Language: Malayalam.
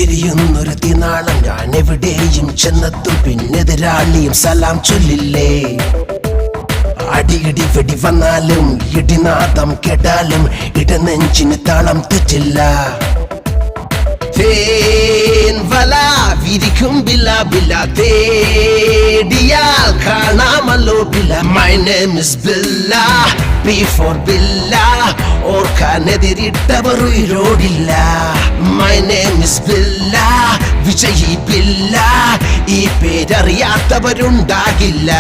എരിയുന്നൊരു തീനാളം ഞാൻ എവിടെയും ചെന്നെത്തും പിന്നെതിരാളിയും സലാം ചൊല്ലില്ലേ അടിയിടി വെടി വന്നാലും ഇടിനാദം കേട്ടാലും ഇടനെഞ്ചിന് താളം തെറ്റില്ല തേൻവല വിരിക്കും ബില്ല ബില്ല തേടിയാൽ കാണാമല്ലോ ബില്ല My name is Billa Before Billa ഓർക്കാനെതിരിട്ടവർ ഉയരോടില്ല My name is Billa വിജയി ബില്ല ഈ പേരറിയാത്തവരുണ്ടാകില്ല